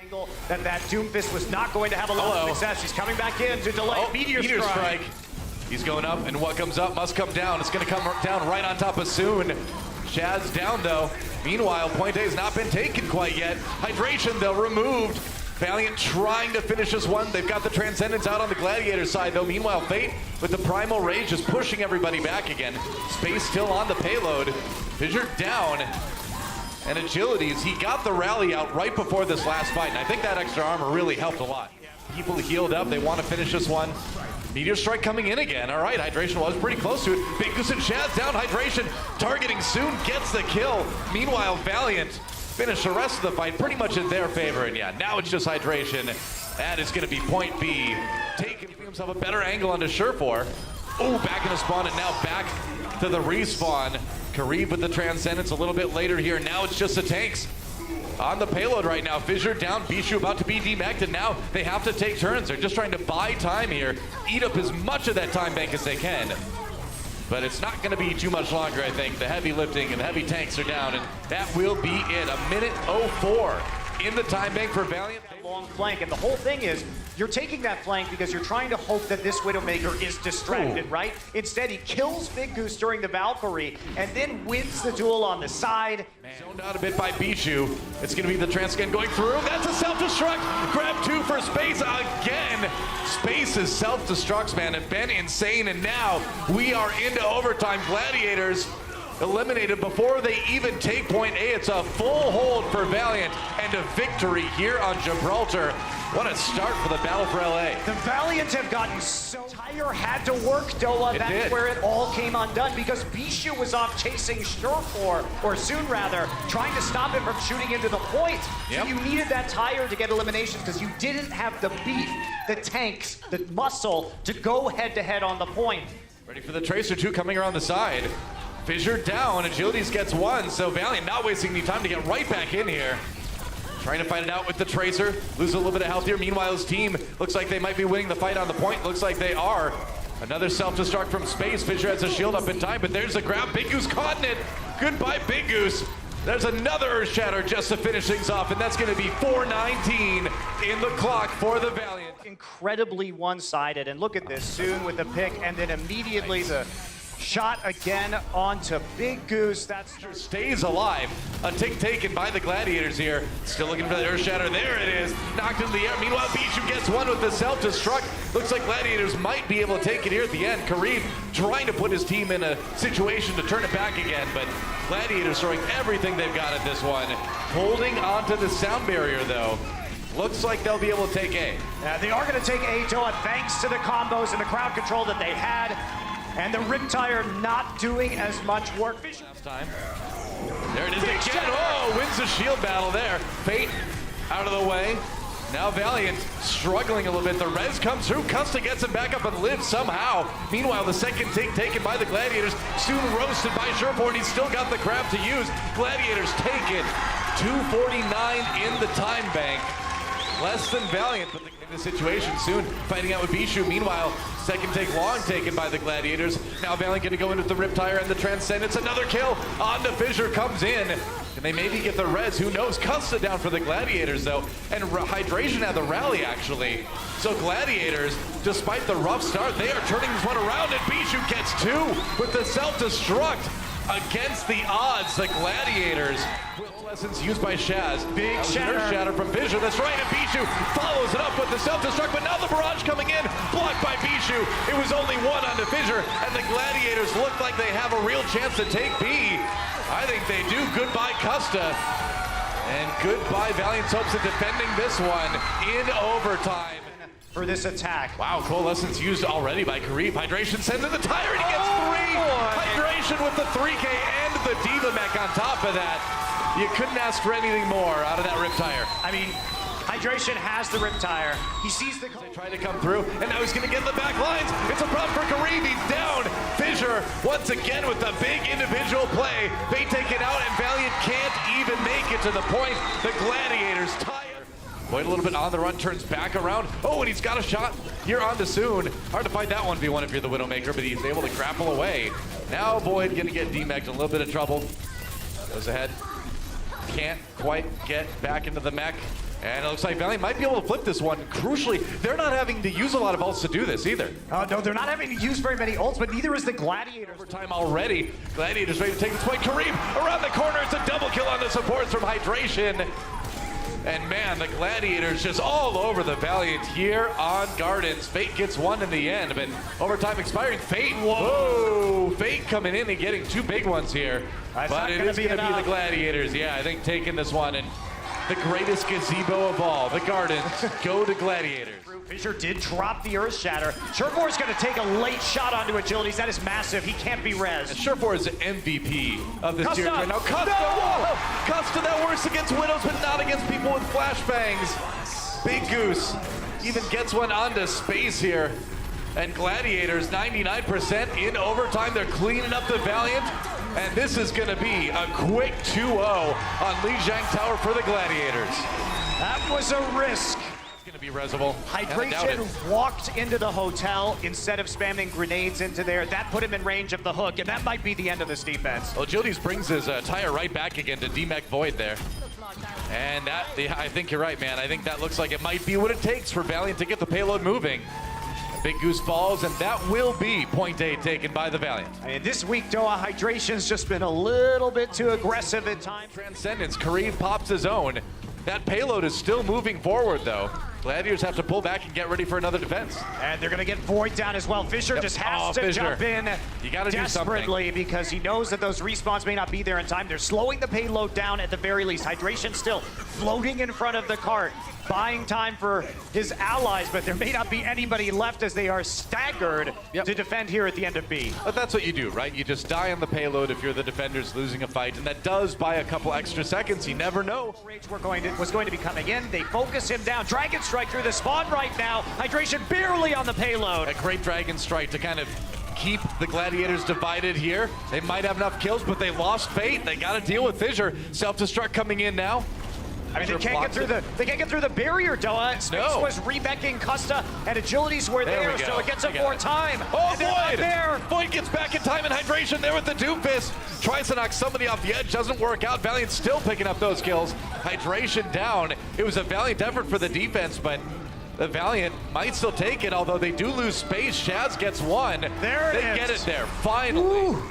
Angle that Doomfist was not going to have a lot of success. He's coming back in to delay Meteor Strike. He's going up, and what comes up must come down. It's going to come down right on top of Soon. Shaz down, though. Meanwhile, Point A has not been taken quite yet. Hydration, though, removed. Valiant trying to finish this one. They've got the Transcendence out on the Gladiator side, though. Meanwhile, Fate with the Primal Rage is pushing everybody back again. Space still on the payload. Fissure down. And Agilities, he got the rally out right before this last fight, and I think that extra armor really helped a lot. People healed up, they want to finish this one. Meteor Strike coming in again. All right, Hydration was pretty close to it. Big Goose and Shaz down, Hydration targeting Soon, gets the kill. Meanwhile, Valiant finish the rest of the fight pretty much in their favor, and yeah, now it's just Hydration. That is going to be Point B. Taking himself a better angle onto Surefour. Oh, back in the spawn, and now back to the respawn. Karib with the Transcendence a little bit later here. Now it's just the tanks on the payload right now. Fissure down, Bishu about to be demected, and now they have to take turns. They're just trying to buy time here, eat up as much of that time bank as they can. But it's not going to be too much longer, I think. The heavy lifting and the heavy tanks are down, and that will be it. A minute 04 in the time bank for Valiant. Long flank, and the whole thing is, you're taking that flank because you're trying to hope that this Widowmaker is distracted, right? Instead, he kills Big Goose during the Valkyrie, and then wins the duel on the side. Zoned out a bit by Bishu. It's going to be the Transcan going through. That's a self-destruct. Grab two for Space again. Space is self-destructs, man. It's been insane, and now we are into overtime. Gladiators eliminated before they even take Point A. It's a full hold for Valiant and a victory here on Gibraltar. What a start for the battle for LA. The Valiant have gotten so Tyre had to work Doa. That's where it all came undone because Bishu was off chasing Surefour, or Soon rather, trying to stop him from shooting into the point. So you needed that Tyre to get eliminations because you didn't have the beef, the tanks, the muscle to go head-to-head on the point. Ready for the Tracer 2 coming around the side. Fissure down, Agilities gets one, so Valiant not wasting any time to get right back in here. Trying to fight it out with the Tracer, lose a little bit of health here. Meanwhile, his team looks like they might be winning the fight on the point. Looks like they are. Another self-destruct from Space. Fissure has a shield up in time, but there's a grab. Big Goose caught in it. Goodbye, Big Goose. There's another Earth Shatter just to finish things off, and that's going to be 4:19 in the clock for the Valiant. Incredibly one-sided, and look at this. Soon with the pick, and then immediately the shot again onto Big Goose. That's stays alive. A tick taken by the Gladiators here. Still looking for the Earth Shatter. There it is. Knocked into the air. Meanwhile, Bishu gets one with the self-destruct. Looks like Gladiators might be able to take it here at the end. Karib trying to put his team in a situation to turn it back again, but Gladiators throwing everything they've got at this one. Holding onto the sound barrier, though. Looks like they'll be able to take A. They are going to take A, Doa, thanks to the combos and the crowd control that they had. And the Riptire not doing as much work. Last time. There it is again. Oh, wins the shield battle there. Fate out of the way. Now Valiant struggling a little bit. The res comes through. Custa gets him back up and lives somehow. Meanwhile, the second take taken by the Gladiators. Soon roasted by Surefour, and he's still got the grab to use. Gladiators take it. 2:49 in the time bank. Less than Valiant, but in the situation Soon fighting out with Bishu. Meanwhile, second take long taken by the Gladiators. Now Valiant going to go into the Riptire and the Transcendence. Another kill on the Fissure comes in. Can they maybe get the res? Who knows? Custa down for the Gladiators though. And Hydration had the rally actually. So Gladiators, despite the rough start, they are turning this one around, and Bishu gets two with the self-destruct. Against the odds, the Gladiators. Lessons used by Shaz. Big shatter from Fissure. That's right, and Bishu follows it up with the self-destruct, but now the barrage coming in, blocked by Bishu. It was only one on the Fissure, and the Gladiators look like they have a real chance to take B. I think they do. Goodbye, Custa. And goodbye, Valiant's hopes of defending this one in overtime. For this attack. Wow, coalescence used already by Karib. Hydration sends in the Tyre, and he gets three. Hydration with the 3K and the Diva Mech on top of that. You couldn't ask for anything more out of that Riptire. I mean, Hydration has the Riptire. He sees the... They try to come through, and now he's going to get the back lines. It's a problem for Karib. He's down. Fissure, once again, with the big individual play. They take it out, and Valiant can't even make it to the point. The Gladiators tie. Wait a little bit on the run, turns back around. Oh, and he's got a shot here on the Soon. Hard to fight that 1v1 if you're the Widowmaker, but he's able to grapple away. Now Void gonna get demeched, a little bit of trouble. Goes ahead. Can't quite get back into the mech. And it looks like Valiant might be able to flip this one. Crucially, they're not having to use a lot of ults to do this either. No, they're not having to use very many ults, but neither is the Gladiators. Overtime already. Gladiators ready to take this point. Kareem around the corner. It's a double kill on the supports from Hydration. And man, the Gladiators just all over the Valiant here on Gardens. Fate gets one in the end, but overtime expiring. Fate, whoa! Fate coming in and getting two big ones here. But it is going to be the Gladiators. Yeah, I think taking this one, and the greatest gazebo of all, the Gardens, go to Gladiators. Fisher did drop the Earth Shatter. Surefour's going to take a late shot onto Agilities. That is massive. He can't be res. Surefour is the MVP of this tier right now. Custa, whoa! Custa that works against Widows, but not against people with flashbangs. Big Goose even gets one onto space here. And Gladiators, 99% in overtime. They're cleaning up the Valiant. And this is going to be a quick 2-0 on Ryujehong Tower for the Gladiators. That was a risk. Going to be Resival. Hydration walked into the hotel instead of spamming grenades into there. That put him in range of the hook, and that might be the end of this defense. Well, Agilities brings his tire right back again to DMEC Void there. And that, I think you're right, man. I think that looks like it might be what it takes for Valiant to get the payload moving. Big Goose falls, and that will be point A taken by the Valiant. I mean, this week, Doha, Hydration's just been a little bit too aggressive at times. Transcendence, Kareem pops his own. That payload is still moving forward, though. Gladiators have to pull back and get ready for another defense. And they're going to get Void down as well. Fisher just has to jump in you gotta desperately because he knows that those respawns may not be there in time. They're slowing the payload down at the very least. Hydration still floating in front of the cart, buying time for his allies, but there may not be anybody left as they are staggered to defend here at the end of B. But that's what you do, right? You just die on the payload if you're the defenders losing a fight, and that does buy a couple extra seconds. You never know. Rage was going to be coming in. They focus him down. Dragon Strike through the spawn right now. Hydration barely on the payload. A great Dragon Strike to kind of keep the Gladiators divided here. They might have enough kills, but they lost Fate. They got to deal with Fissure. Self-destruct coming in now. I mean, they can't get through the barrier, Doha. Space was rebecking Custa, and Agilities were there, so it gets him more time. Oh, Void! Void gets back in time, and Hydration there with the Doomfist. Tries to knock somebody off the edge, doesn't work out. Valiant still picking up those kills. Hydration down. It was a valiant effort for the defense, but the Valiant might still take it, although they do lose space. Shaz gets one. There it is. They get it there, finally. Ooh.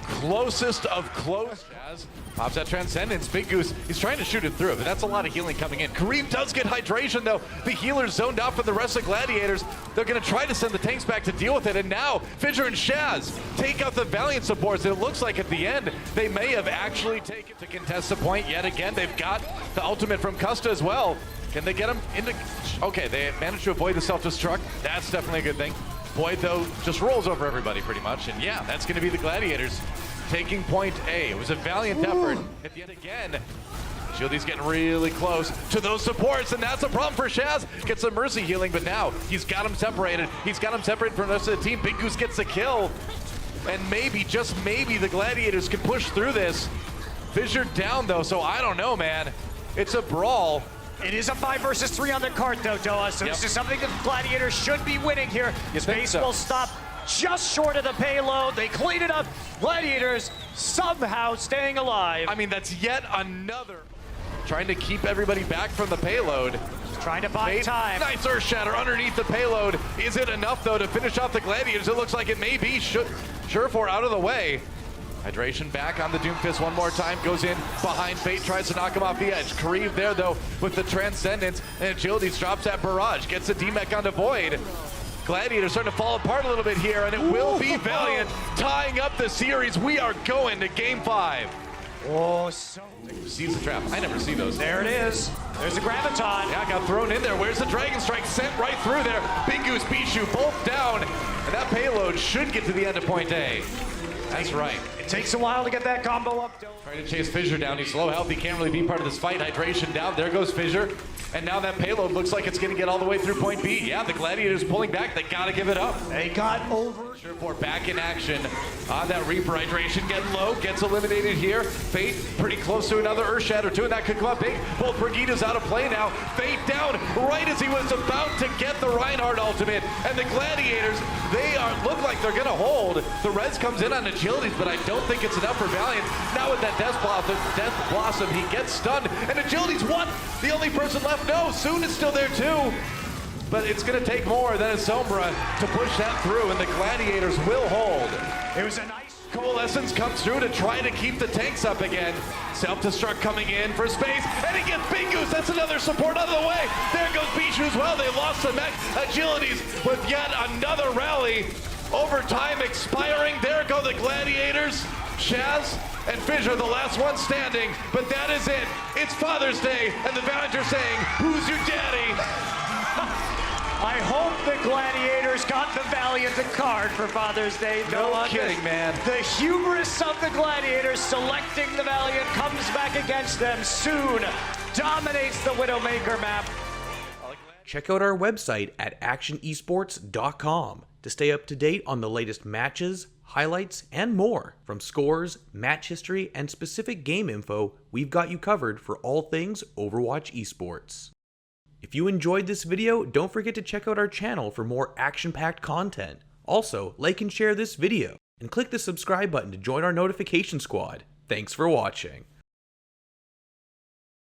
Closest of close. Shaz pops that Transcendence. Big Goose, he's trying to shoot it through, but that's a lot of healing coming in. Kareem does get Hydration, though. The healer's zoned out for the rest of Gladiators. They're going to try to send the tanks back to deal with it, and now Fissure and Shaz take out the Valiant supports. It looks like at the end, they may have actually taken to contest the point yet again. They've got the ultimate from Custa as well. Can they get him into... Okay, they managed to avoid the self-destruct. That's definitely a good thing. Void, though, just rolls over everybody pretty much. And yeah, that's going to be the Gladiators taking point A. It was a valiant effort. At the end again, Shieldy's getting really close to those supports, and that's a problem for Shaz. Gets some mercy healing, but now he's got him separated. He's got him separated from the rest of the team. Big Goose gets the kill. And maybe, just maybe, the Gladiators can push through this. Fissure down, though, so I don't know, man. It's a brawl. It is a 5 versus 3 on the cart, though, Doha, so this is something that the Gladiators should be winning here. Space will stop just short of the payload. They clean it up. Gladiators somehow staying alive. I mean, that's yet another. Trying to keep everybody back from the payload. Trying to buy time. Nice Earth Shatter underneath the payload. Is it enough, though, to finish off the Gladiators? It looks like it may be. Surefour out of the way. Hydration back on the Doomfist one more time. Goes in behind Fate, tries to knock him off the edge. Kareem there, though, with the Transcendence. And Agilities drops that Barrage. Gets the DMEC onto Void. Gladiators starting to fall apart a little bit here, and it will be Valiant tying up the series. We are going to Game 5. Oh, so... Sees the trap. I never see those. There it is. There's a Graviton. Yeah, got thrown in there. Where's the Dragon Strike? Sent right through there. Big Goose, Bishu, both down. And that payload should get to the end of point A. That's right. It takes a while to get that combo up. Trying to chase Fissure down. He's low health. He can't really be part of this fight. Hydration down. There goes Fissure. And now that payload looks like it's going to get all the way through point B. Yeah, the Gladiators pulling back. They got to give it up. They got over Surefour back in action on that Reaper. Hydration getting low, gets eliminated here. Fate pretty close to another Earth Shatter too, and that could come up big. Both Brigida's out of play now. Fate down right as he was about to get the Reinhardt ultimate. And the Gladiators, look like they're gonna hold. The res comes in on agilities, but I don't think it's enough for Valiant. Now with that Death Blossom, he gets stunned, and agilities what? The only person left? No, Soon is still there too. But it's going to take more than a Sombra to push that through, and the Gladiators will hold. It was a nice Coalescence comes through to try to keep the tanks up again. Self-destruct coming in for space, and he gets Bingoose. That's another support out of the way. There goes Bishu as well. They lost the mech agilities with yet another rally. Overtime expiring. There go the Gladiators. Shaz and Fissure, the last one standing, but that is it. It's Father's Day, and the Valiant are saying, "Who's your daddy?" I hope the Gladiators got the Valiant a card for Father's Day. No kidding, man. The hubris of the Gladiators selecting the Valiant comes back against them. Soon dominates the Widowmaker map. Check out our website at actionesports.com to stay up to date on the latest matches, highlights, and more. From scores, match history, and specific game info, we've got you covered for all things Overwatch esports. If you enjoyed this video, don't forget to check out our channel for more action-packed content. Also, like and share this video, and click the subscribe button to join our notification squad. Thanks for watching.